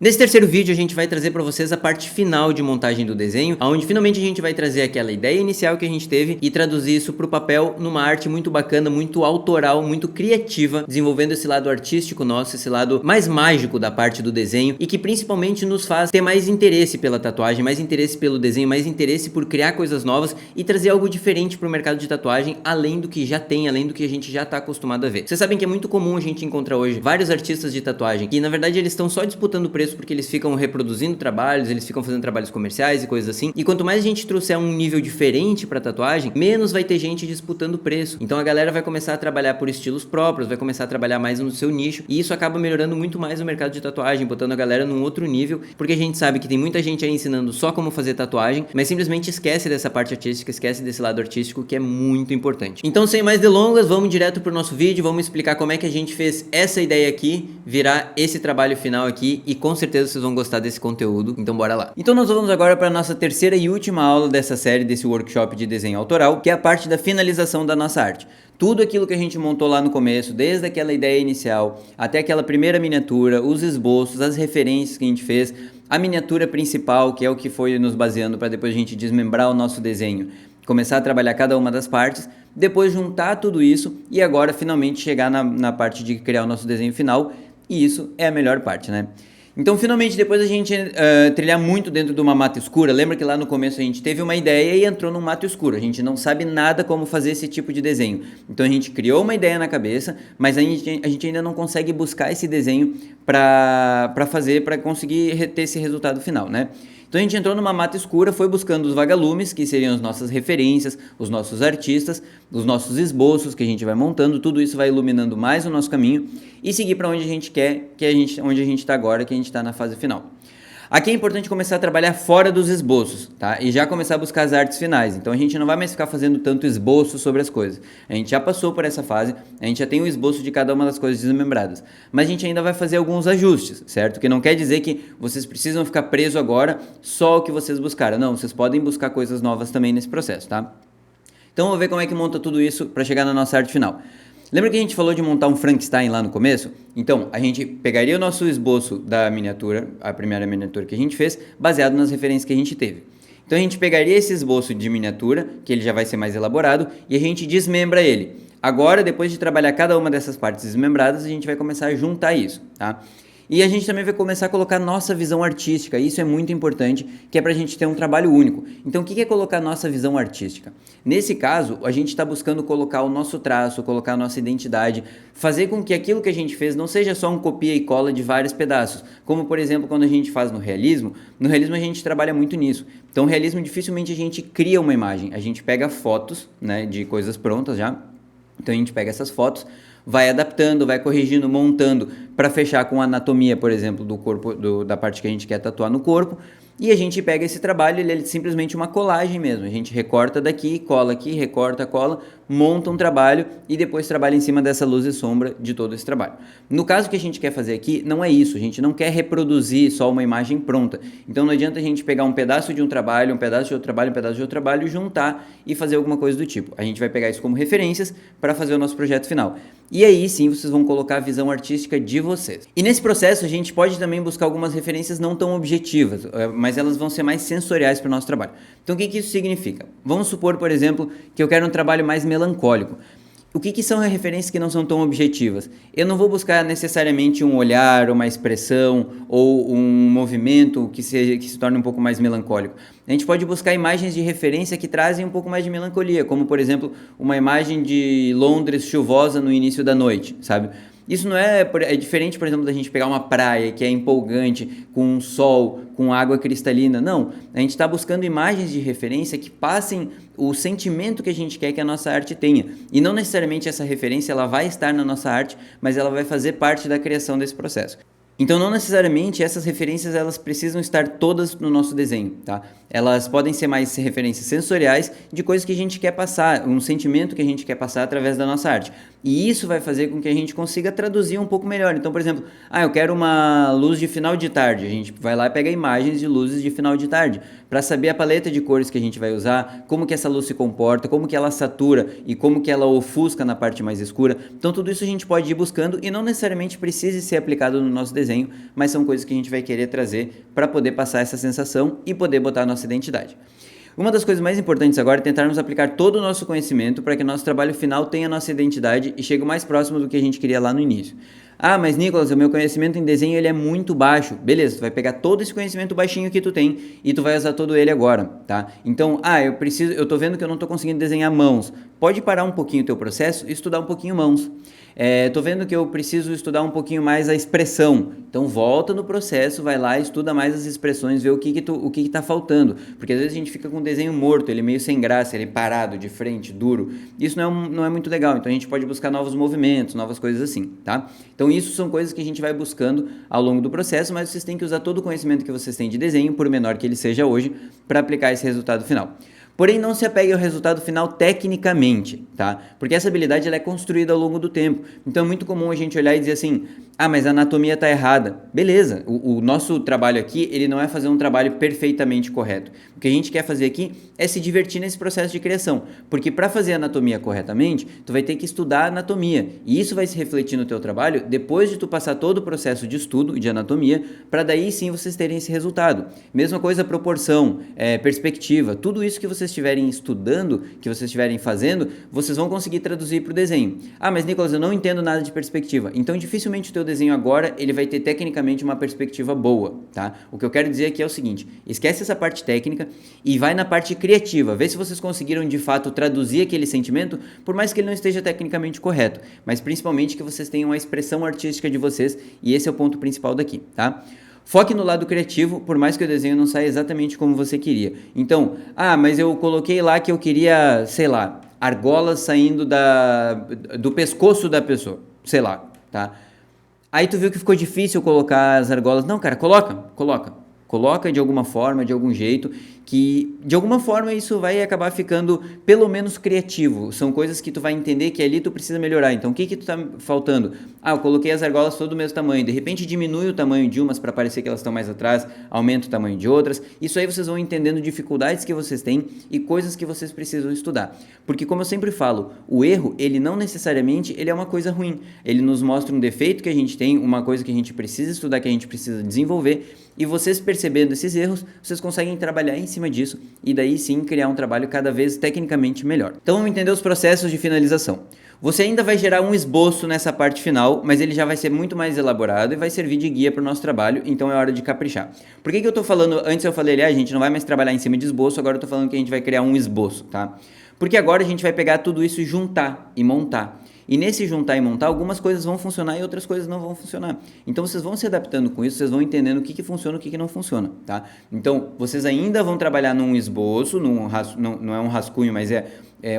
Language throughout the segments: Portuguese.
Nesse terceiro vídeo a gente vai trazer para vocês a parte final de montagem do desenho, onde finalmente a gente vai trazer aquela ideia inicial que a gente teve e traduzir isso para o papel numa arte muito bacana, muito autoral, muito criativa, desenvolvendo esse lado artístico nosso, esse lado mais mágico da parte do desenho e que principalmente nos faz ter mais interesse pela tatuagem, mais interesse pelo desenho, mais interesse por criar coisas novas e trazer algo diferente para o mercado de tatuagem, além do que já tem, além do que a gente já está acostumado a ver. Vocês sabem que é muito comum a gente encontrar hoje vários artistas de tatuagem que na verdade eles estão só disputando o preço porque eles ficam reproduzindo trabalhos, eles ficam fazendo trabalhos comerciais e coisas assim. E quanto mais a gente trouxer um nível diferente para tatuagem, menos vai ter gente disputando o preço. Então a galera vai começar a trabalhar por estilos próprios, vai começar a trabalhar mais no seu nicho, e isso acaba melhorando muito mais o mercado de tatuagem, botando a galera num outro nível, porque a gente sabe que tem muita gente aí ensinando só como fazer tatuagem, mas simplesmente esquece dessa parte artística, esquece desse lado artístico que é muito importante. Então, sem mais delongas, vamos direto pro nosso vídeo, vamos explicar como é que a gente fez essa ideia aqui virar esse trabalho final aqui, e com certeza vocês vão gostar desse conteúdo, então bora lá. Então nós vamos agora para a nossa terceira e última aula dessa série, desse workshop de desenho autoral, que é a parte da finalização da nossa arte. Tudo aquilo que a gente montou lá no começo, desde aquela ideia inicial, até aquela primeira miniatura, os esboços, as referências que a gente fez, a miniatura principal, que é o que foi nos baseando para depois a gente desmembrar o nosso desenho, começar a trabalhar cada uma das partes, depois juntar tudo isso e agora finalmente chegar na parte de criar o nosso desenho final, e isso é a melhor parte, né? Então, finalmente, depois a gente trilhar muito dentro de uma mata escura, lembra que lá no começo a gente teve uma ideia e entrou num mato escuro, a gente não sabe nada como fazer esse tipo de desenho. Então a gente criou uma ideia na cabeça, mas a gente ainda não consegue buscar esse desenho para conseguir ter esse resultado final, né? Então a gente entrou numa mata escura, foi buscando os vagalumes, que seriam as nossas referências, os nossos artistas, os nossos esboços que a gente vai montando, tudo isso vai iluminando mais o nosso caminho e seguir para onde a gente quer, onde a gente está agora, que a gente está na fase final. Aqui é importante começar a trabalhar fora dos esboços, tá? E já começar a buscar as artes finais. Então a gente não vai mais ficar fazendo tanto esboço sobre as coisas. A gente já passou por essa fase, a gente já tem um esboço de cada uma das coisas desmembradas. Mas a gente ainda vai fazer alguns ajustes, certo? Que não quer dizer que vocês precisam ficar presos agora só o que vocês buscaram. Não, vocês podem buscar coisas novas também nesse processo, tá? Então vamos ver como é que monta tudo isso para chegar na nossa arte final. Lembra que a gente falou de montar um Frankenstein lá no começo? Então, a gente pegaria o nosso esboço da miniatura, a primeira miniatura que a gente fez, baseado nas referências que a gente teve. Então a gente pegaria esse esboço de miniatura, que ele já vai ser mais elaborado, e a gente desmembra ele. Agora, depois de trabalhar cada uma dessas partes desmembradas, a gente vai começar a juntar isso, tá? E a gente também vai começar a colocar nossa visão artística, isso é muito importante, que é para a gente ter um trabalho único. Então o que é colocar nossa visão artística? Nesse caso, a gente está buscando colocar o nosso traço, colocar a nossa identidade, fazer com que aquilo que a gente fez não seja só um copia e cola de vários pedaços, como por exemplo quando a gente faz no realismo a gente trabalha muito nisso. Então no realismo dificilmente a gente cria uma imagem, a gente pega fotos, né, de coisas prontas já, então a gente pega essas fotos, vai adaptando, vai corrigindo, montando para fechar com a anatomia, por exemplo, do corpo, da parte que a gente quer tatuar no corpo. E a gente pega esse trabalho, ele é simplesmente uma colagem mesmo. A gente recorta daqui, cola aqui, recorta, cola, monta um trabalho e depois trabalha em cima dessa luz e sombra de todo esse trabalho. No caso que a gente quer fazer aqui, não é isso. A gente não quer reproduzir só uma imagem pronta. Então não adianta a gente pegar um pedaço de um trabalho, um pedaço de outro trabalho, um pedaço de outro trabalho, juntar e fazer alguma coisa do tipo. A gente vai pegar isso como referências para fazer o nosso projeto final. E aí sim vocês vão colocar a visão artística de vocês. E nesse processo a gente pode também buscar algumas referências não tão objetivas, mas elas vão ser mais sensoriais para o nosso trabalho. Então o que isso significa? Vamos supor, por exemplo, que eu quero um trabalho mais melancólico. O que são referências que não são tão objetivas? Eu não vou buscar necessariamente um olhar, uma expressão ou um movimento que se torne um pouco mais melancólico. A gente pode buscar imagens de referência que trazem um pouco mais de melancolia, como por exemplo uma imagem de Londres chuvosa no início da noite, sabe? Isso não é diferente, por exemplo, da gente pegar uma praia que é empolgante, com um sol, com água cristalina. Não, a gente está buscando imagens de referência que passem o sentimento que a gente quer que a nossa arte tenha. E não necessariamente essa referência ela vai estar na nossa arte, mas ela vai fazer parte da criação desse processo. Então não necessariamente essas referências elas precisam estar todas no nosso desenho, tá? Elas podem ser mais referências sensoriais de coisas que a gente quer passar, um sentimento que a gente quer passar através da nossa arte. E isso vai fazer com que a gente consiga traduzir um pouco melhor. Então, por exemplo, eu quero uma luz de final de tarde. A gente vai lá e pega imagens de luzes de final de tarde para saber a paleta de cores que a gente vai usar, como que essa luz se comporta, como que ela satura e como que ela ofusca na parte mais escura. Então, tudo isso a gente pode ir buscando e não necessariamente precise ser aplicado no nosso desenho, mas são coisas que a gente vai querer trazer para poder passar essa sensação e poder botar a nossa identidade. Uma das coisas mais importantes agora é tentarmos aplicar todo o nosso conhecimento para que o nosso trabalho final tenha a nossa identidade e chegue o mais próximo do que a gente queria lá no início. Mas Nicolas, o meu conhecimento em desenho ele é muito baixo. Beleza, tu vai pegar todo esse conhecimento baixinho que tu tem e tu vai usar todo ele agora, tá? Então, eu tô vendo que eu não tô conseguindo desenhar mãos. Pode parar um pouquinho o teu processo e estudar um pouquinho mãos. Tô vendo que eu preciso estudar um pouquinho mais a expressão. Então volta no processo, vai lá, estuda mais as expressões, vê o que tá faltando. Porque às vezes a gente fica com um desenho morto, ele meio sem graça, ele parado, de frente, duro. Isso não é muito legal, então a gente pode buscar novos movimentos, novas coisas assim, tá? Então isso são coisas que a gente vai buscando ao longo do processo, mas vocês têm que usar todo o conhecimento que vocês têm de desenho, por menor que ele seja hoje, para aplicar esse resultado final. Porém, não se apegue ao resultado final tecnicamente, tá? Porque essa habilidade ela é construída ao longo do tempo. Então é muito comum a gente olhar e dizer assim, mas a anatomia está errada. Beleza, o nosso trabalho aqui, ele não é fazer um trabalho perfeitamente correto. O que a gente quer fazer aqui é se divertir nesse processo de criação. Porque para fazer a anatomia corretamente, tu vai ter que estudar a anatomia. E isso vai se refletir no teu trabalho depois de tu passar todo o processo de estudo e de anatomia, para daí sim vocês terem esse resultado. Mesma coisa, proporção, perspectiva, tudo isso que vocês estiverem estudando, que vocês estiverem fazendo, vocês vão conseguir traduzir para o desenho. Mas Nicolas, eu não entendo nada de perspectiva. Então dificilmente o teu desenho agora, ele vai ter tecnicamente uma perspectiva boa, tá? O que eu quero dizer aqui é o seguinte, esquece essa parte técnica e vai na parte criativa, vê se vocês conseguiram de fato traduzir aquele sentimento, por mais que ele não esteja tecnicamente correto, mas principalmente que vocês tenham a expressão artística de vocês, e esse é o ponto principal daqui, tá? Foque no lado criativo, por mais que o desenho não saia exatamente como você queria. Então, mas eu coloquei lá que eu queria, sei lá, argolas saindo do pescoço da pessoa, sei lá, tá? Aí tu viu que ficou difícil colocar as argolas. Não, cara, coloca de alguma forma, de algum jeito, que de alguma forma isso vai acabar ficando pelo menos criativo. São coisas que tu vai entender que ali tu precisa melhorar. Então o que tu tá faltando? Eu coloquei as argolas todo do mesmo tamanho, de repente diminui o tamanho de umas para parecer que elas estão mais atrás, aumenta o tamanho de outras. Isso aí vocês vão entendendo dificuldades que vocês têm e coisas que vocês precisam estudar. Porque como eu sempre falo, o erro, ele não necessariamente ele é uma coisa ruim. Ele nos mostra um defeito que a gente tem, uma coisa que a gente precisa estudar, que a gente precisa desenvolver, e vocês percebendo esses erros, vocês conseguem trabalhar em cima disso e daí sim criar um trabalho cada vez tecnicamente melhor. Então vamos entender os processos de finalização. Você ainda vai gerar um esboço nessa parte final, mas ele já vai ser muito mais elaborado e vai servir de guia para o nosso trabalho, então é hora de caprichar. Por que eu estou falando, antes eu falei, a gente não vai mais trabalhar em cima de esboço, agora eu estou falando que a gente vai criar um esboço, tá? Porque agora a gente vai pegar tudo isso e juntar e montar. E nesse juntar e montar, algumas coisas vão funcionar e outras coisas não vão funcionar. Então vocês vão se adaptando com isso, vocês vão entendendo o que funciona e o que não funciona, tá? Então vocês ainda vão trabalhar num esboço, não é um rascunho, mas é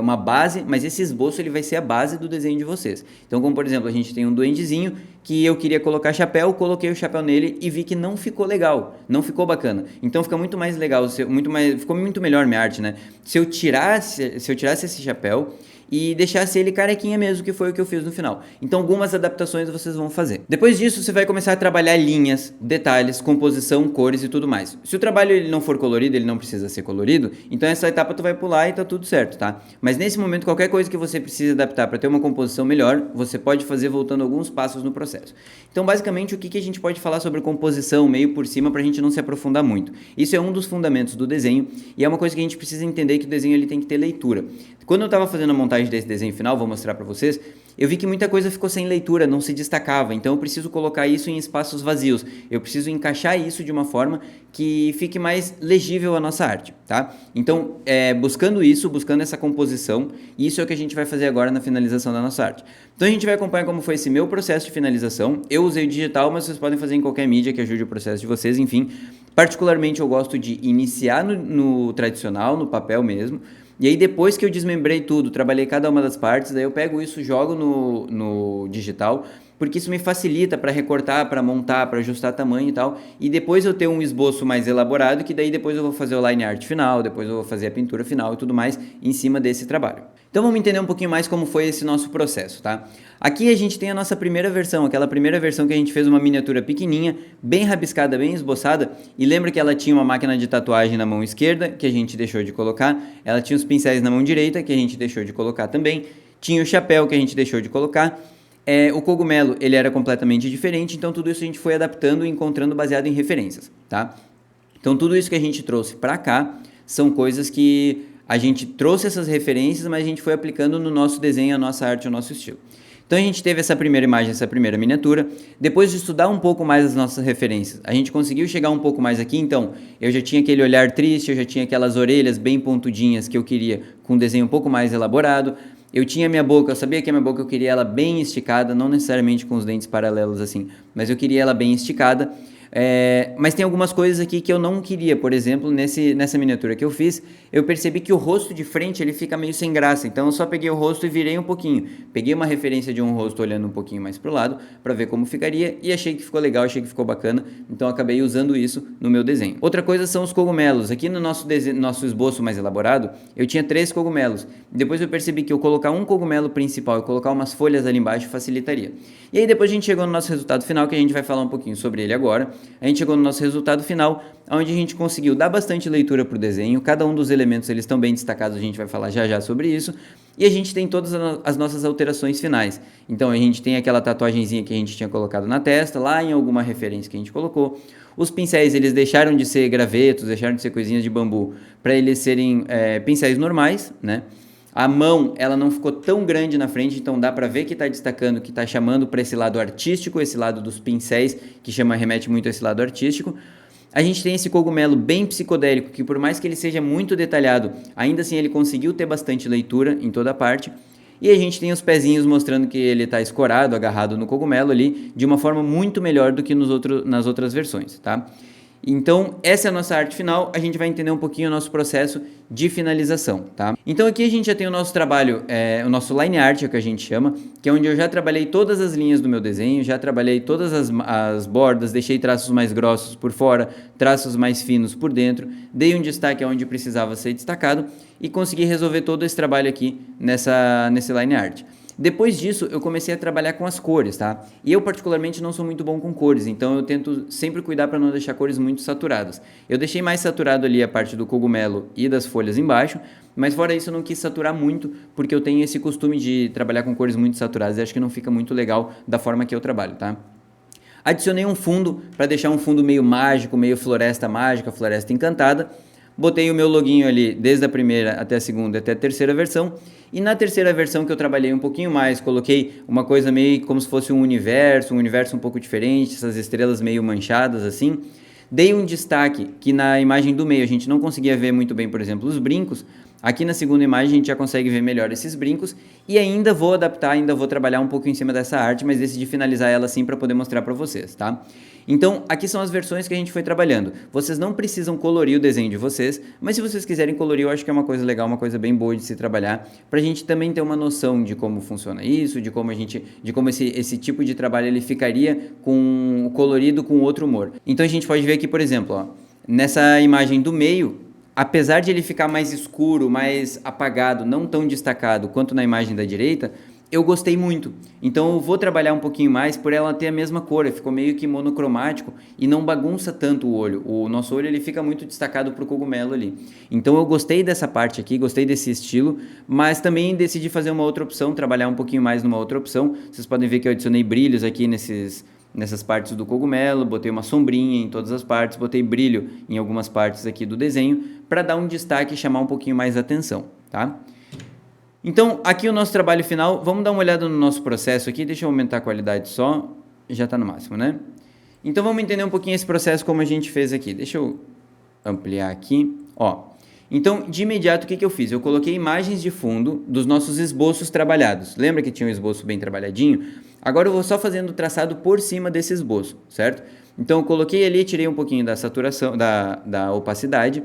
uma base, mas esse esboço ele vai ser a base do desenho de vocês. Então, como por exemplo, a gente tem um duendezinho que eu queria colocar chapéu, coloquei o chapéu nele e vi que não ficou legal, não ficou bacana. Então fica muito mais legal, ficou muito melhor minha arte, né? Se eu tirasse esse chapéu e deixasse ele carequinha mesmo, que foi o que eu fiz no final. Então algumas adaptações vocês vão fazer. Depois disso, você vai começar a trabalhar linhas, detalhes, composição, cores e tudo mais. Se o trabalho ele não for colorido, ele não precisa ser colorido, então essa etapa tu vai pular e tá tudo certo, tá? Mas nesse momento, qualquer coisa que você precise adaptar para ter uma composição melhor, você pode fazer voltando alguns passos no processo. Então basicamente, o que a gente pode falar sobre composição meio por cima pra gente não se aprofundar muito? Isso é um dos fundamentos do desenho e é uma coisa que a gente precisa entender, que o desenho ele tem que ter leitura. Quando eu estava fazendo a montagem desse desenho final, vou mostrar para vocês, eu vi que muita coisa ficou sem leitura, não se destacava, então eu preciso colocar isso em espaços vazios, eu preciso encaixar isso de uma forma que fique mais legível a nossa arte, tá? Então, buscando essa composição, isso é o que a gente vai fazer agora na finalização da nossa arte. Então a gente vai acompanhar como foi esse meu processo de finalização. Eu usei o digital, mas vocês podem fazer em qualquer mídia que ajude o processo de vocês, enfim. Particularmente eu gosto de iniciar no tradicional, no papel mesmo. E aí depois que eu desmembrei tudo, trabalhei cada uma das partes, daí eu pego isso, jogo no digital, porque isso me facilita para recortar, para montar, para ajustar tamanho e tal, e depois eu tenho um esboço mais elaborado, que daí depois eu vou fazer o line art final, depois eu vou fazer a pintura final e tudo mais em cima desse trabalho. Então vamos entender um pouquinho mais como foi esse nosso processo, tá? Aqui a gente tem a nossa primeira versão, aquela primeira versão que a gente fez uma miniatura pequenininha, bem rabiscada, bem esboçada, e lembra que ela tinha uma máquina de tatuagem na mão esquerda, que a gente deixou de colocar, ela tinha os pincéis na mão direita, que a gente deixou de colocar também, tinha o chapéu que a gente deixou de colocar, o cogumelo ele era completamente diferente, então tudo isso a gente foi adaptando e encontrando baseado em referências, tá? Então tudo isso que a gente trouxe para cá são coisas que a gente trouxe essas referências, mas a gente foi aplicando no nosso desenho, a nossa arte, o nosso estilo. Então a gente teve essa primeira imagem, essa primeira miniatura. Depois de estudar um pouco mais as nossas referências, a gente conseguiu chegar um pouco mais aqui. Então eu já tinha aquele olhar triste, eu já tinha aquelas orelhas bem pontudinhas que eu queria com um desenho um pouco mais elaborado. Eu tinha minha boca, eu sabia que a minha boca eu queria ela bem esticada, não necessariamente com os dentes paralelos assim, mas eu queria ela bem esticada. Mas tem algumas coisas aqui que eu não queria. Por exemplo, nessa miniatura que eu fiz, eu percebi que o rosto de frente ele fica meio sem graça, então eu só peguei o rosto e virei um pouquinho, peguei uma referência de um rosto olhando um pouquinho mais pro lado para ver como ficaria e achei que ficou legal, achei que ficou bacana, então acabei usando isso no meu desenho. Outra coisa são os cogumelos. Aqui no nosso esboço mais elaborado eu tinha 3 cogumelos, depois eu percebi que eu colocar um cogumelo principal e colocar umas folhas ali embaixo facilitaria. E aí depois a gente chegou no nosso resultado final, que a gente vai falar um pouquinho sobre ele agora. A gente chegou no nosso resultado final, onde a gente conseguiu dar bastante leitura para o desenho, cada um dos elementos eles estão bem destacados, a gente vai falar já já sobre isso, e a gente tem todas as nossas alterações finais. Então a gente tem aquela tatuagenzinha que a gente tinha colocado na testa, lá em alguma referência que a gente colocou. Os pincéis eles deixaram de ser gravetos, deixaram de ser coisinhas de bambu, para eles serem pincéis normais, né? A mão, ela não ficou tão grande na frente, então dá pra ver que tá destacando, que tá chamando para esse lado artístico, esse lado dos pincéis, que remete muito a esse lado artístico. A gente tem esse cogumelo bem psicodélico, que por mais que ele seja muito detalhado, ainda assim ele conseguiu ter bastante leitura em toda a parte. E a gente tem os pezinhos mostrando que ele está escorado, agarrado no cogumelo ali, de uma forma muito melhor do que nas outras versões, tá? Então, essa é a nossa arte final, a gente vai entender um pouquinho o nosso processo de finalização, tá? Então aqui a gente já tem o nosso trabalho, o nosso line art, é o que a gente chama, que é onde eu já trabalhei todas as linhas do meu desenho, já trabalhei todas as bordas, deixei traços mais grossos por fora, traços mais finos por dentro, dei um destaque onde precisava ser destacado e consegui resolver todo esse trabalho aqui nesse line art. Depois disso, eu comecei a trabalhar com as cores, tá? E eu, particularmente, não sou muito bom com cores, então eu tento sempre cuidar para não deixar cores muito saturadas. Eu deixei mais saturado ali a parte do cogumelo e das folhas embaixo, mas fora isso eu não quis saturar muito, porque eu tenho esse costume de trabalhar com cores muito saturadas e acho que não fica muito legal da forma que eu trabalho, tá? Adicionei um fundo, para deixar um fundo meio mágico, meio floresta mágica, floresta encantada. Botei o meu loginho ali desde a primeira até a segunda até a terceira versão. E na terceira versão que eu trabalhei um pouquinho mais, coloquei uma coisa meio como se fosse um universo um pouco diferente, essas estrelas meio manchadas assim. Dei um destaque que na imagem do meio a gente não conseguia ver muito bem, por exemplo, os brincos. Aqui na segunda imagem a gente já consegue ver melhor esses brincos e ainda vou adaptar, ainda vou trabalhar um pouco em cima dessa arte, mas decidi finalizar ela assim para poder mostrar para vocês, tá? Então, aqui são as versões que a gente foi trabalhando. Vocês não precisam colorir o desenho de vocês, mas se vocês quiserem colorir, eu acho que é uma coisa legal, uma coisa bem boa de se trabalhar, pra gente também ter uma noção de como funciona isso, de como esse tipo de trabalho ele ficaria com o colorido com outro humor. Então a gente pode ver aqui, por exemplo, ó, nessa imagem do meio, apesar de ele ficar mais escuro, mais apagado, não tão destacado quanto na imagem da direita, eu gostei muito. Então eu vou trabalhar um pouquinho mais por ela ter a mesma cor, ficou meio que monocromático e não bagunça tanto o olho. O nosso olho ele fica muito destacado pro cogumelo ali. Então eu gostei dessa parte aqui, gostei desse estilo, mas também decidi fazer uma outra opção, trabalhar um pouquinho mais numa outra opção. Vocês podem ver que eu adicionei brilhos aqui nessas partes do cogumelo, botei uma sombrinha em todas as partes, botei brilho em algumas partes aqui do desenho para dar um destaque e chamar um pouquinho mais a atenção, tá? Então, aqui o nosso trabalho final, vamos dar uma olhada no nosso processo aqui, deixa eu aumentar a qualidade só, já está no máximo, né? Então, vamos entender um pouquinho esse processo como a gente fez aqui, deixa eu ampliar aqui, ó. Então, de imediato, o que eu fiz? Eu coloquei imagens de fundo dos nossos esboços trabalhados, lembra que tinha um esboço bem trabalhadinho? Agora eu vou só fazendo o traçado por cima desse esboço, certo? Então, eu coloquei ali, tirei um pouquinho da saturação, da opacidade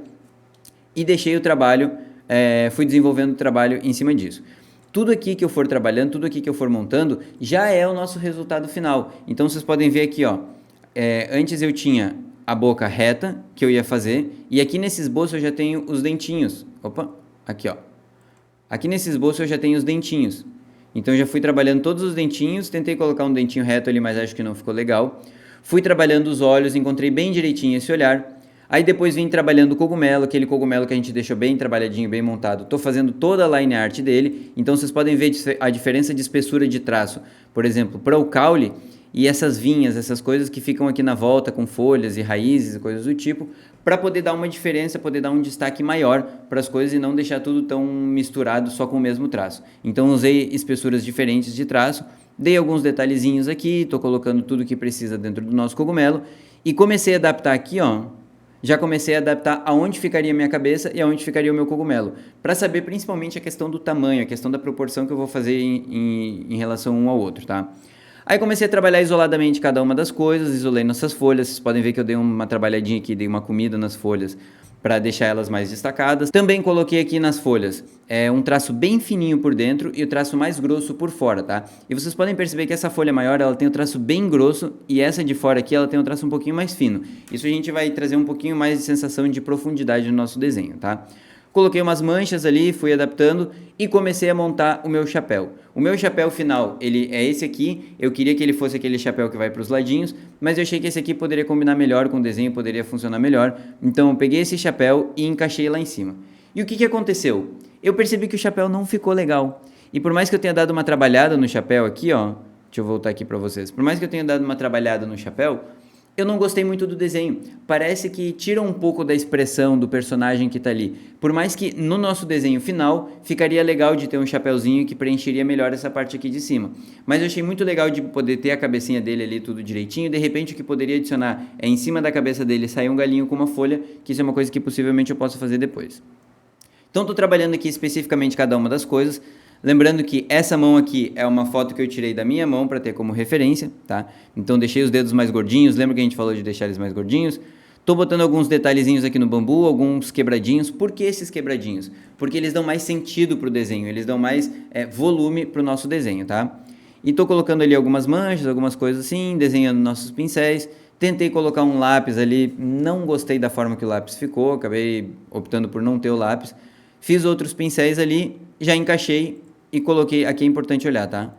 e deixei o trabalho... fui desenvolvendo o trabalho em cima disso. Tudo aqui que eu for trabalhando, tudo aqui que eu for montando, já é o nosso resultado final. Então, vocês podem ver aqui, ó, antes eu tinha a boca reta, que eu ia fazer, e aqui nesse esboço eu já tenho os dentinhos. Opa, aqui, ó. Aqui nesse esboço eu já tenho os dentinhos. Então eu já fui trabalhando todos os dentinhos, tentei colocar um dentinho reto ali, mas acho que não ficou legal. Fui trabalhando os olhos, encontrei bem direitinho esse olhar. Aí depois vim trabalhando o cogumelo, aquele cogumelo que a gente deixou bem trabalhadinho, bem montado. Tô fazendo toda a line art dele, então vocês podem ver a diferença de espessura de traço. Por exemplo, para o caule e essas vinhas, essas coisas que ficam aqui na volta com folhas e raízes e coisas do tipo, para poder dar uma diferença, poder dar um destaque maior para as coisas e não deixar tudo tão misturado só com o mesmo traço. Então usei espessuras diferentes de traço, dei alguns detalhezinhos aqui, estou colocando tudo que precisa dentro do nosso cogumelo e comecei a adaptar aqui, ó. Já comecei a adaptar aonde ficaria a minha cabeça e aonde ficaria o meu cogumelo, para saber principalmente a questão do tamanho, a questão da proporção que eu vou fazer em relação um ao outro, tá? Aí comecei a trabalhar isoladamente cada uma das coisas, isolei nossas folhas, vocês podem ver que eu dei uma trabalhadinha aqui, dei uma comida nas folhas para deixar elas mais destacadas. Também coloquei aqui nas folhas um traço bem fininho por dentro e o traço mais grosso por fora, tá? E vocês podem perceber que essa folha maior, ela tem o traço bem grosso e essa de fora aqui, ela tem um traço um pouquinho mais fino. Isso a gente vai trazer um pouquinho mais de sensação de profundidade no nosso desenho, tá? Coloquei umas manchas ali, fui adaptando e comecei a montar o meu chapéu. O meu chapéu final, ele é esse aqui. Eu queria que ele fosse aquele chapéu que vai para os ladinhos, mas eu achei que esse aqui poderia combinar melhor com o desenho, poderia funcionar melhor. Então eu peguei esse chapéu e encaixei lá em cima. E o que aconteceu? Eu percebi que o chapéu não ficou legal. E por mais que eu tenha dado uma trabalhada no chapéu aqui, ó, deixa eu voltar aqui para vocês. Por mais que eu tenha dado uma trabalhada no chapéu, eu não gostei muito do desenho. Parece que tira um pouco da expressão do personagem que está ali. Por mais que no nosso desenho final ficaria legal de ter um chapéuzinho que preencheria melhor essa parte aqui de cima. Mas eu achei muito legal de poder ter a cabecinha dele ali tudo direitinho. De repente o que poderia adicionar é em cima da cabeça dele sair um galinho com uma folha, que isso é uma coisa que possivelmente eu possa fazer depois. Então estou trabalhando aqui especificamente cada uma das coisas. Lembrando que essa mão aqui é uma foto que eu tirei da minha mão para ter como referência, tá? Então deixei os dedos mais gordinhos, lembra que a gente falou de deixar eles mais gordinhos? Tô botando alguns detalhezinhos aqui no bambu, alguns quebradinhos. Por que esses quebradinhos? Porque eles dão mais sentido pro desenho, eles dão mais volume pro nosso desenho, tá? E tô colocando ali algumas manchas, algumas coisas assim, desenhando nossos pincéis. Tentei colocar um lápis ali, não gostei da forma que o lápis ficou, acabei optando por não ter o lápis. Fiz outros pincéis ali, já encaixei e coloquei, aqui é importante olhar, tá?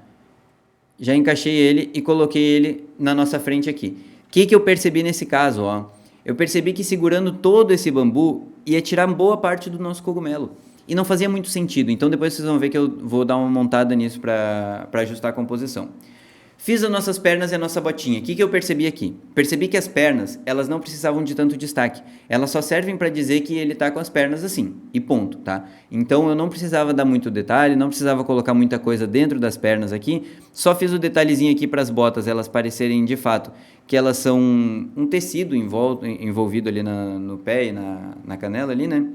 Já encaixei ele e coloquei ele na nossa frente aqui. O que eu percebi nesse caso, ó? Eu percebi que segurando todo esse bambu ia tirar boa parte do nosso cogumelo. E não fazia muito sentido, então depois vocês vão ver que eu vou dar uma montada nisso para ajustar a composição. Fiz as nossas pernas e a nossa botinha. O que eu percebi aqui? Percebi que as pernas, elas não precisavam de tanto destaque. Elas só servem para dizer que ele tá com as pernas assim, e ponto, tá? Então eu não precisava dar muito detalhe, não precisava colocar muita coisa dentro das pernas aqui. Só fiz o detalhezinho aqui para as botas, elas parecerem de fato que elas são um tecido envolvido ali no pé e na canela ali, né?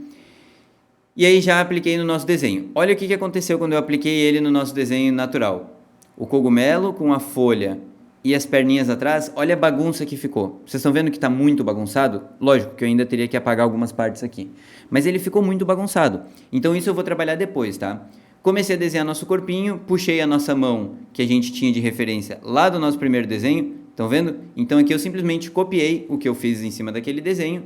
E aí já apliquei no nosso desenho. Olha o que aconteceu quando eu apliquei ele no nosso desenho natural. O cogumelo com a folha e as perninhas atrás, olha a bagunça que ficou. Vocês estão vendo que está muito bagunçado? Lógico que eu ainda teria que apagar algumas partes aqui. Mas ele ficou muito bagunçado. Então isso eu vou trabalhar depois, tá? Comecei a desenhar nosso corpinho, puxei a nossa mão que a gente tinha de referência lá do nosso primeiro desenho. Estão vendo? Então aqui eu simplesmente copiei o que eu fiz em cima daquele desenho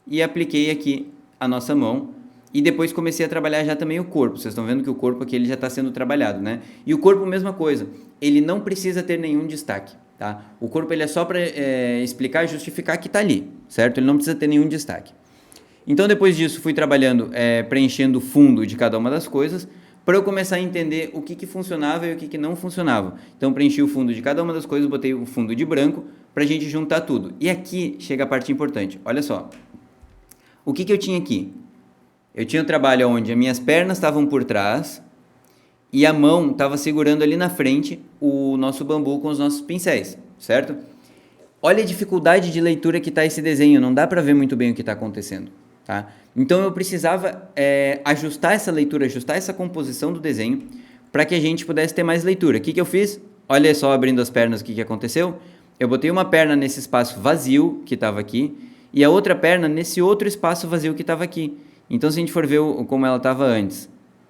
e apliquei aqui a nossa mão. E depois comecei a trabalhar já também o corpo. Vocês estão vendo que o corpo aqui ele já está sendo trabalhado, né? E o corpo, mesma coisa. Ele não precisa ter nenhum destaque, tá? O corpo ele é só para explicar e justificar que está ali, certo? Ele não precisa ter nenhum destaque. Então, depois disso, fui trabalhando, preenchendo o fundo de cada uma das coisas, para eu começar a entender o que funcionava e o que não funcionava. Então, preenchi o fundo de cada uma das coisas, botei o fundo de branco, para a gente juntar tudo. E aqui chega a parte importante. Olha só. O que eu tinha aqui? Eu tinha um trabalho onde as minhas pernas estavam por trás e a mão estava segurando ali na frente o nosso bambu com os nossos pincéis, certo? Olha a dificuldade de leitura que está esse desenho, não dá para ver muito bem o que está acontecendo, tá? Então eu precisava ajustar essa leitura, ajustar essa composição do desenho para que a gente pudesse ter mais leitura. O que eu fiz? Olha só, abrindo as pernas, o que aconteceu? Eu botei uma perna nesse espaço vazio que estava aqui e a outra perna nesse outro espaço vazio que estava aqui. Então, se a gente for ver como ela estava antes,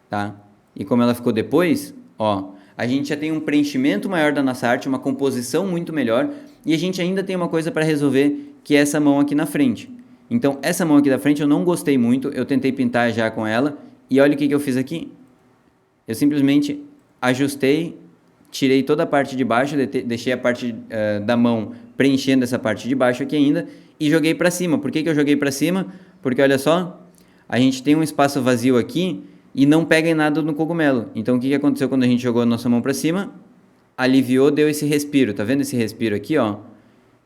tá? E como ela ficou depois, ó, a gente já tem um preenchimento maior da nossa arte, uma composição muito melhor, e a gente ainda tem uma coisa para resolver, que é essa mão aqui na frente. Então, essa mão aqui da frente eu não gostei muito, eu tentei pintar já com ela, e olha o que eu fiz aqui. eu simplesmente ajustei, tirei toda a parte de baixo, deixei a parte da mão preenchendo essa parte de baixo aqui ainda e joguei para cima. Por que eu joguei para cima? Porque olha só, a gente tem um espaço vazio aqui e não pega em nada no cogumelo. Então o que aconteceu quando a gente jogou a nossa mão para cima? Aliviou, deu esse respiro. Tá vendo esse respiro aqui, ó?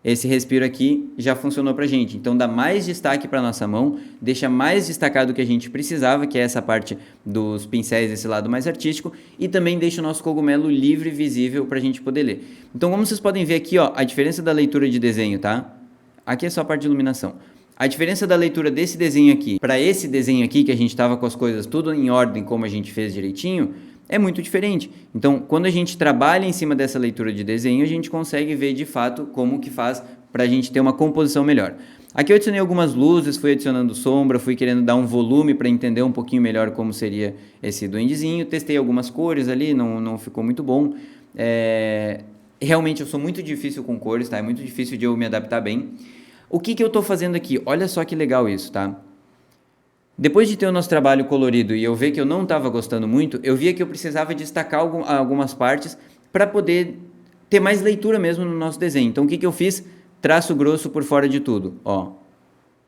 Esse respiro aqui já funcionou pra gente. Então dá mais destaque para nossa mão, deixa mais destacado o que a gente precisava, que é essa parte dos pincéis, esse lado mais artístico, e também deixa o nosso cogumelo livre e visível pra gente poder ler. Então, como vocês podem ver aqui, ó, a diferença da leitura de desenho, tá? Aqui é só a parte de iluminação. A diferença da leitura desse desenho aqui para esse desenho aqui, que a gente estava com as coisas tudo em ordem, como a gente fez direitinho, é muito diferente. Então, quando a gente trabalha em cima dessa leitura de desenho, a gente consegue ver de fato como que faz para a gente ter uma composição melhor. Aqui eu adicionei algumas luzes, fui adicionando sombra, fui querendo dar um volume para entender um pouquinho melhor como seria esse duendezinho. Testei algumas cores ali, não ficou muito bom. Realmente eu sou muito difícil com cores, tá? É muito difícil de eu me adaptar bem. O que eu estou fazendo aqui? Olha só que legal isso, tá? Depois de ter o nosso trabalho colorido e eu ver que eu não estava gostando muito, eu via que eu precisava destacar algumas partes para poder ter mais leitura mesmo no nosso desenho. Então o que eu fiz? Traço grosso por fora de tudo, ó.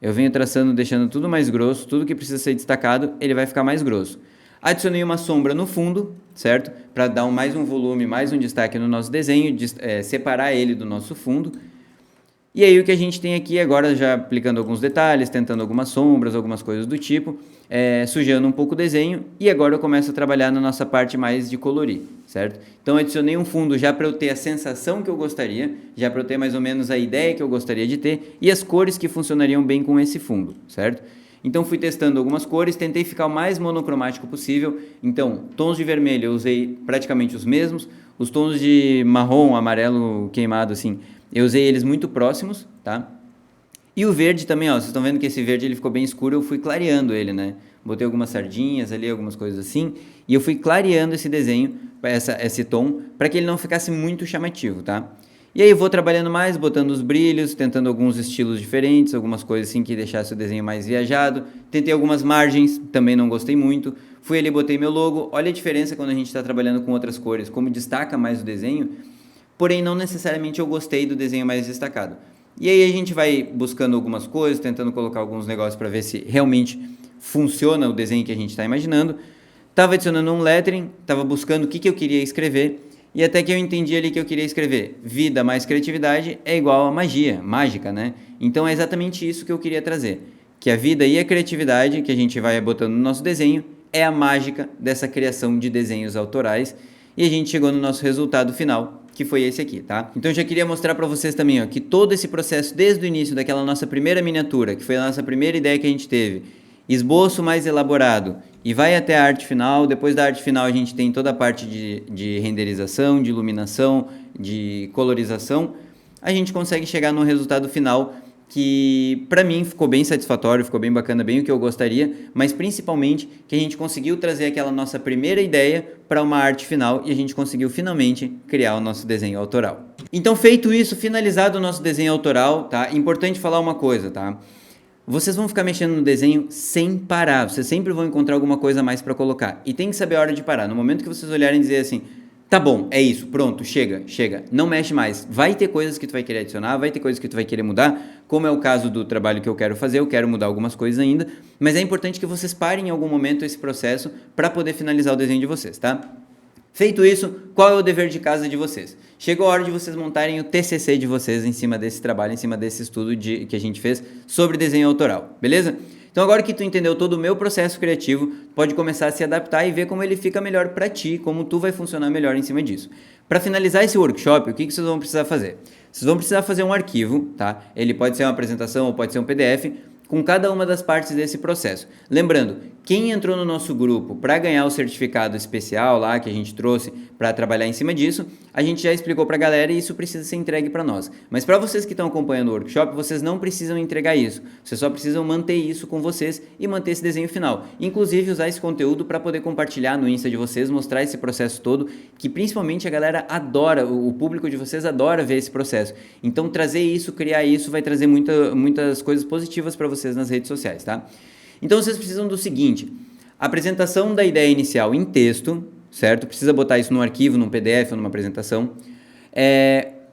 Eu venho traçando, deixando tudo mais grosso, tudo que precisa ser destacado, ele vai ficar mais grosso. Adicionei uma sombra no fundo, certo? Para dar mais um volume, mais um destaque no nosso desenho, separar ele do nosso fundo. E aí o que a gente tem aqui agora, já aplicando alguns detalhes, tentando algumas sombras, algumas coisas do tipo, sujando um pouco o desenho, e agora eu começo a trabalhar na nossa parte mais de colorir, certo? Então adicionei um fundo já para eu ter a sensação que eu gostaria, já para eu ter mais ou menos a ideia que eu gostaria de ter, e as cores que funcionariam bem com esse fundo, certo? Então fui testando algumas cores, tentei ficar o mais monocromático possível. Então, tons de vermelho eu usei praticamente os mesmos, os tons de marrom, amarelo queimado assim, eu usei eles muito próximos, tá? E o verde também, ó, vocês estão vendo que esse verde ele ficou bem escuro, eu fui clareando ele, né? Botei algumas sardinhas ali, algumas coisas assim, e eu fui clareando esse desenho, esse tom, para que ele não ficasse muito chamativo, tá? E aí eu vou trabalhando mais, botando os brilhos, tentando alguns estilos diferentes, algumas coisas assim que deixasse o desenho mais viajado. Tentei algumas margens, também não gostei muito. Fui ali, botei meu logo. Olha a diferença quando a gente está trabalhando com outras cores, como destaca mais o desenho. Porém, não necessariamente eu gostei do desenho mais destacado. E aí a gente vai buscando algumas coisas, tentando colocar alguns negócios para ver se realmente funciona o desenho que a gente está imaginando. Estava adicionando um lettering, estava buscando o que eu queria escrever, e até que eu entendi ali que eu queria escrever vida mais criatividade é igual a magia, mágica, né? Então é exatamente isso que eu queria trazer, que a vida e a criatividade que a gente vai botando no nosso desenho é a mágica dessa criação de desenhos autorais, e a gente chegou no nosso resultado final, que foi esse aqui, tá? Então eu já queria mostrar para vocês também, ó, que todo esse processo desde o início daquela nossa primeira miniatura, que foi a nossa primeira ideia que a gente teve, esboço mais elaborado e vai até a arte final. Depois da arte final a gente tem toda a parte de renderização, de iluminação, de colorização. A gente consegue chegar no resultado final que para mim ficou bem satisfatório, ficou bem bacana, bem o que eu gostaria, mas principalmente que a gente conseguiu trazer aquela nossa primeira ideia para uma arte final e a gente conseguiu finalmente criar o nosso desenho autoral. Então, feito isso, finalizado o nosso desenho autoral, tá? Importante falar uma coisa, tá? Vocês vão ficar mexendo no desenho sem parar, vocês sempre vão encontrar alguma coisa a mais para colocar e tem que saber a hora de parar. No momento que vocês olharem e dizer assim, tá bom, é isso, pronto, chega, não mexe mais. Vai ter coisas que tu vai querer adicionar, vai ter coisas que tu vai querer mudar, como é o caso do trabalho que eu quero fazer, eu quero mudar algumas coisas ainda, mas é importante que vocês parem em algum momento esse processo para poder finalizar o desenho de vocês, tá? Feito isso, qual é o dever de casa de vocês? Chegou a hora de vocês montarem o TCC de vocês em cima desse trabalho, em cima desse estudo que a gente fez sobre desenho autoral, beleza? Então agora que tu entendeu todo o meu processo criativo, pode começar a se adaptar e ver como ele fica melhor para ti, como tu vai funcionar melhor em cima disso. Para finalizar esse workshop, o que vocês vão precisar fazer? Vocês vão precisar fazer um arquivo, tá? Ele pode ser uma apresentação ou pode ser um PDF, com cada uma das partes desse processo. Lembrando, quem entrou no nosso grupo para ganhar o certificado especial lá que a gente trouxe para trabalhar em cima disso, a gente já explicou para a galera e isso precisa ser entregue para nós. Mas para vocês que estão acompanhando o workshop, vocês não precisam entregar isso. Vocês só precisam manter isso com vocês e manter esse desenho final. Inclusive usar esse conteúdo para poder compartilhar no Insta de vocês, mostrar esse processo todo, que principalmente a galera adora, o público de vocês adora ver esse processo. Então trazer isso, criar isso, vai trazer muitas coisas positivas para vocês nas redes sociais, tá? Então vocês precisam do seguinte, apresentação da ideia inicial em texto, certo? Precisa botar isso num arquivo, num PDF ou numa apresentação.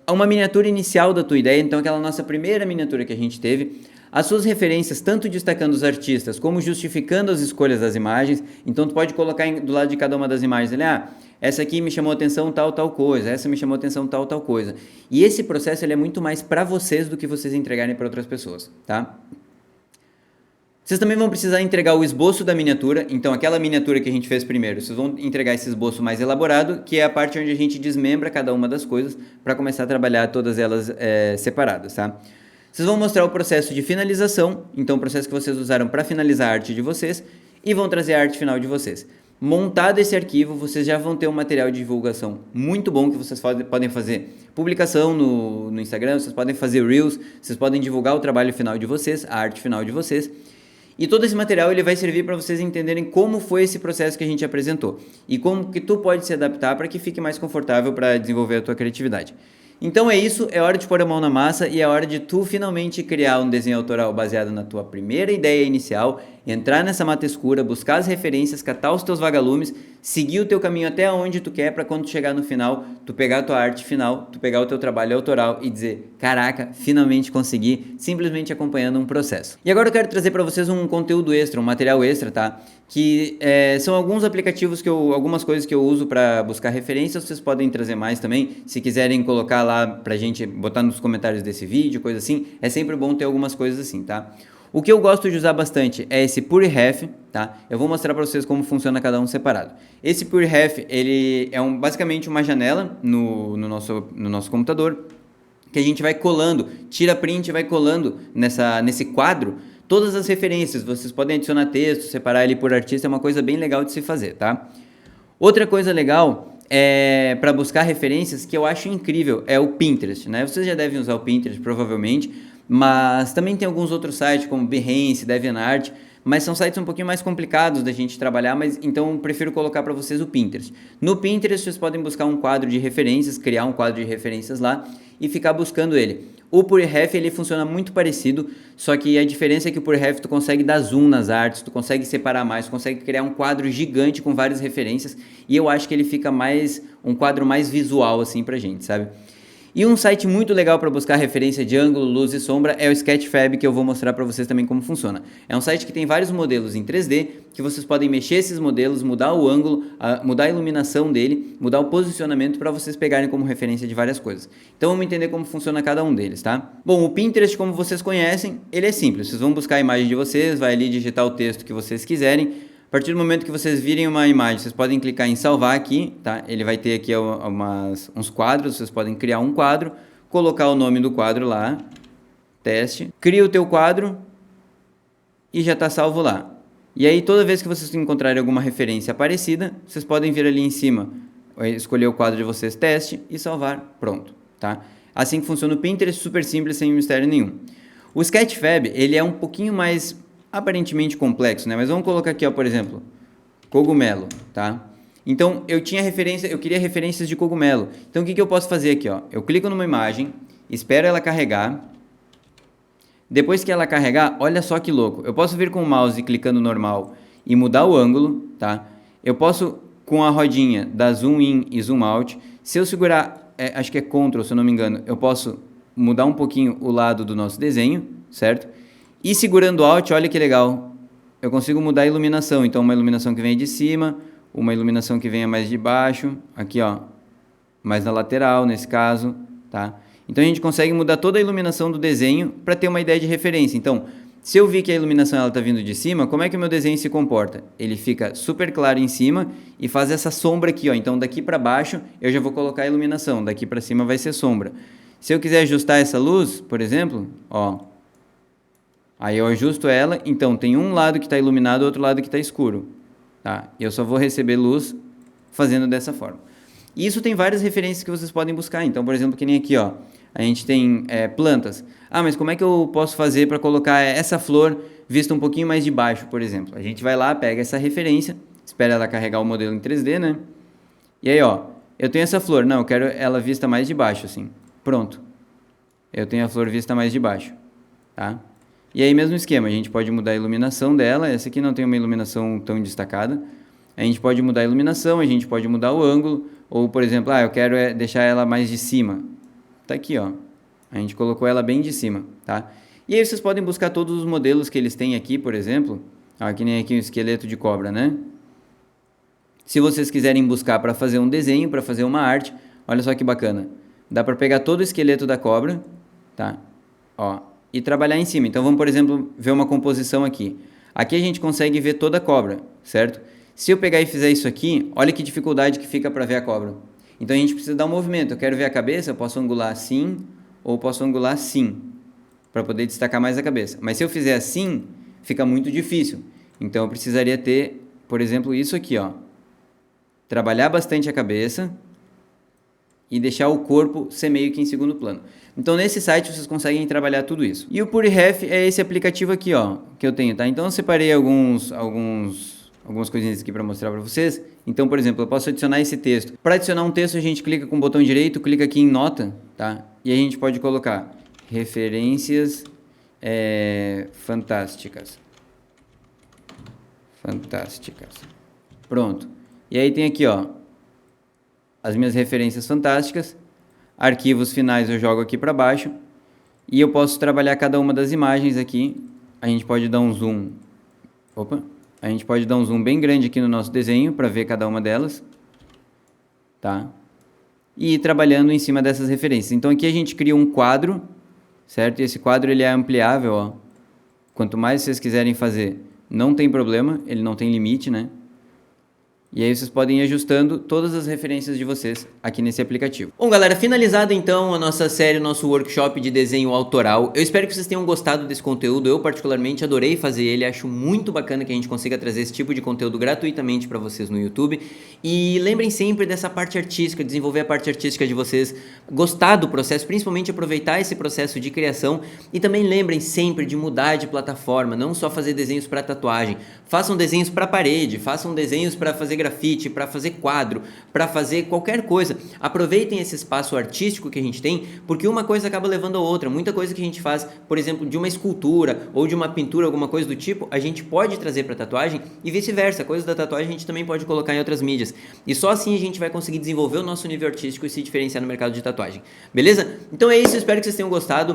Uma miniatura inicial da tua ideia, então aquela nossa primeira miniatura que a gente teve, as suas referências, tanto destacando os artistas, como justificando as escolhas das imagens. Então tu pode colocar do lado de cada uma das imagens, essa aqui me chamou a atenção tal coisa, essa me chamou a atenção tal coisa. E esse processo ele é muito mais para vocês do que vocês entregarem para outras pessoas, tá? Vocês também vão precisar entregar o esboço da miniatura, então aquela miniatura que a gente fez primeiro, vocês vão entregar esse esboço mais elaborado, que é a parte onde a gente desmembra cada uma das coisas para começar a trabalhar todas elas separadas, tá? Vocês vão mostrar o processo de finalização, então o processo que vocês usaram para finalizar a arte de vocês, e vão trazer a arte final de vocês. Montado esse arquivo, vocês já vão ter um material de divulgação muito bom que vocês podem fazer publicação no Instagram, vocês podem fazer Reels, vocês podem divulgar o trabalho final de vocês, a arte final de vocês. E todo esse material ele vai servir para vocês entenderem como foi esse processo que a gente apresentou e como que tu pode se adaptar para que fique mais confortável para desenvolver a tua criatividade. Então é isso, é hora de pôr a mão na massa e é hora de tu finalmente criar um desenho autoral baseado na tua primeira ideia inicial, entrar nessa mata escura, buscar as referências, catar os teus vagalumes, seguir o teu caminho até onde tu quer para quando tu chegar no final, tu pegar a tua arte final, tu pegar o teu trabalho autoral e dizer, caraca, finalmente consegui, simplesmente acompanhando um processo. E agora eu quero trazer para vocês um conteúdo extra, um material extra, tá? Que são alguns aplicativos algumas coisas que eu uso para buscar referências, vocês podem trazer mais também, se quiserem colocar lá pra gente, botar nos comentários desse vídeo, coisa assim, é sempre bom ter algumas coisas assim, tá? O que eu gosto de usar bastante é esse PureRef, tá? Eu vou mostrar para vocês como funciona cada um separado. Esse PureRef, ele é basicamente uma janela no nosso computador, que a gente vai colando, tira print e vai colando nesse quadro, todas as referências. Vocês podem adicionar texto, separar ele por artista, é uma coisa bem legal de se fazer, tá? Outra coisa legal para buscar referências que eu acho incrível é o Pinterest, né? Vocês já devem usar o Pinterest provavelmente, mas também tem alguns outros sites como Behance, DeviantArt, mas são sites um pouquinho mais complicados da gente trabalhar, mas então eu prefiro colocar para vocês o Pinterest. No Pinterest vocês podem buscar um quadro de referências, criar um quadro de referências lá e ficar buscando ele. O PureRef ele funciona muito parecido, só que a diferença é que o PureRef tu consegue dar zoom nas artes, tu consegue separar mais, tu consegue criar um quadro gigante com várias referências e eu acho que ele fica um quadro mais visual assim pra gente, sabe? E um site muito legal para buscar referência de ângulo, luz e sombra é o Sketchfab, que eu vou mostrar para vocês também como funciona. É um site que tem vários modelos em 3D, que vocês podem mexer esses modelos, mudar o ângulo, mudar a iluminação dele, mudar o posicionamento para vocês pegarem como referência de várias coisas. Então vamos entender como funciona cada um deles, tá? Bom, o Pinterest, como vocês conhecem, ele é simples. Vocês vão buscar a imagem de vocês, vai ali digitar o texto que vocês quiserem. A partir do momento que vocês virem uma imagem, vocês podem clicar em salvar aqui, tá? Ele vai ter aqui uns quadros, vocês podem criar um quadro, colocar o nome do quadro lá, teste, cria o teu quadro e já está salvo lá. E aí toda vez que vocês encontrarem alguma referência parecida, vocês podem vir ali em cima, escolher o quadro de vocês, teste e salvar, pronto, tá? Assim que funciona o Pinterest, super simples, sem mistério nenhum. O Sketchfab, ele é um pouquinho mais aparentemente complexo, né? Mas vamos colocar aqui, ó, por exemplo, cogumelo, tá? Então, eu queria referências de cogumelo. Então, o que eu posso fazer aqui, ó? Eu clico numa imagem, espero ela carregar. Depois que ela carregar, olha só que louco. Eu posso vir com o mouse clicando normal e mudar o ângulo, tá? Eu posso, com a rodinha, dar zoom in e zoom out. Se eu segurar, acho que é Ctrl, se eu não me engano, eu posso mudar um pouquinho o lado do nosso desenho, certo? E segurando Alt, olha que legal, eu consigo mudar a iluminação, então uma iluminação que venha de cima, uma iluminação que venha mais de baixo, aqui ó, mais na lateral nesse caso, tá? Então a gente consegue mudar toda a iluminação do desenho para ter uma ideia de referência. Então, se eu vi que a iluminação está vindo de cima, como é que o meu desenho se comporta? Ele fica super claro em cima e faz essa sombra aqui, ó. Então daqui para baixo eu já vou colocar a iluminação, daqui para cima vai ser sombra. Se eu quiser ajustar essa luz, por exemplo, ó, aí eu ajusto ela, então tem um lado que está iluminado, outro lado que está escuro, tá? E eu só vou receber luz fazendo dessa forma. E isso tem várias referências que vocês podem buscar. Então, por exemplo, que nem aqui, ó, a gente tem plantas. Ah, mas como é que eu posso fazer para colocar essa flor vista um pouquinho mais de baixo, por exemplo? A gente vai lá, pega essa referência, espera ela carregar o modelo em 3D, né? E aí, ó, eu tenho essa flor, não, eu quero ela vista mais de baixo, assim. Pronto. Eu tenho a flor vista mais de baixo, tá? E aí, mesmo esquema, a gente pode mudar a iluminação dela. Essa aqui não tem uma iluminação tão destacada. A gente pode mudar a iluminação, a gente pode mudar o ângulo, ou por exemplo, eu quero deixar ela mais de cima. Tá aqui, ó. A gente colocou ela bem de cima, tá? E aí vocês podem buscar todos os modelos que eles têm aqui, por exemplo. Que nem aqui um esqueleto de cobra, né? Se vocês quiserem buscar para fazer um desenho, para fazer uma arte, olha só que bacana. Dá para pegar todo o esqueleto da cobra, tá? Ó, e trabalhar em cima. Então vamos, por exemplo, ver uma composição aqui. Aqui a gente consegue ver toda a cobra, certo? Se eu pegar e fizer isso aqui, olha que dificuldade que fica para ver a cobra. Então a gente precisa dar um movimento. Eu quero ver a cabeça, eu posso angular assim ou posso angular assim, para poder destacar mais a cabeça. Mas se eu fizer assim, fica muito difícil. Então eu precisaria ter, por exemplo, isso aqui, ó. Trabalhar bastante a cabeça e deixar o corpo ser meio que em segundo plano. Então nesse site vocês conseguem trabalhar tudo isso. E o PuriRef é esse aplicativo aqui, ó, que eu tenho, tá? Então eu separei algumas coisinhas aqui para mostrar para vocês. Então, por exemplo, eu posso adicionar esse texto. Para adicionar um texto, a gente clica com o botão direito, clica aqui em nota, tá? E a gente pode colocar referências fantásticas. Pronto. E aí tem aqui, ó, as minhas referências fantásticas. Arquivos finais eu jogo aqui para baixo. E eu posso trabalhar cada uma das imagens aqui. A gente pode dar um zoom. A gente pode dar um zoom bem grande aqui no nosso desenho para ver cada uma delas, tá? E ir trabalhando em cima dessas referências. Então aqui a gente cria um quadro, certo? E esse quadro ele é ampliável, ó. Quanto mais vocês quiserem fazer, não tem problema, ele não tem limite, né? E aí vocês podem ir ajustando todas as referências de vocês aqui nesse aplicativo. Bom, galera, finalizado então a nossa série, o nosso workshop de desenho autoral. Eu espero que vocês tenham gostado desse conteúdo. Eu particularmente adorei fazer ele. Acho muito bacana que a gente consiga trazer esse tipo de conteúdo gratuitamente para vocês no YouTube. E lembrem sempre dessa parte artística, desenvolver a parte artística de vocês, gostar do processo, principalmente aproveitar esse processo de criação. E também lembrem sempre de mudar de plataforma, não só fazer desenhos para tatuagem. Façam desenhos para parede, façam desenhos para fazer grafite, para fazer quadro, para fazer qualquer coisa. Aproveitem esse espaço artístico que a gente tem, porque uma coisa acaba levando a outra. Muita coisa que a gente faz, por exemplo, de uma escultura ou de uma pintura, alguma coisa do tipo, a gente pode trazer para tatuagem e vice-versa. Coisas da tatuagem a gente também pode colocar em outras mídias. E só assim a gente vai conseguir desenvolver o nosso nível artístico e se diferenciar no mercado de tatuagem. Beleza? Então é isso, eu espero que vocês tenham gostado.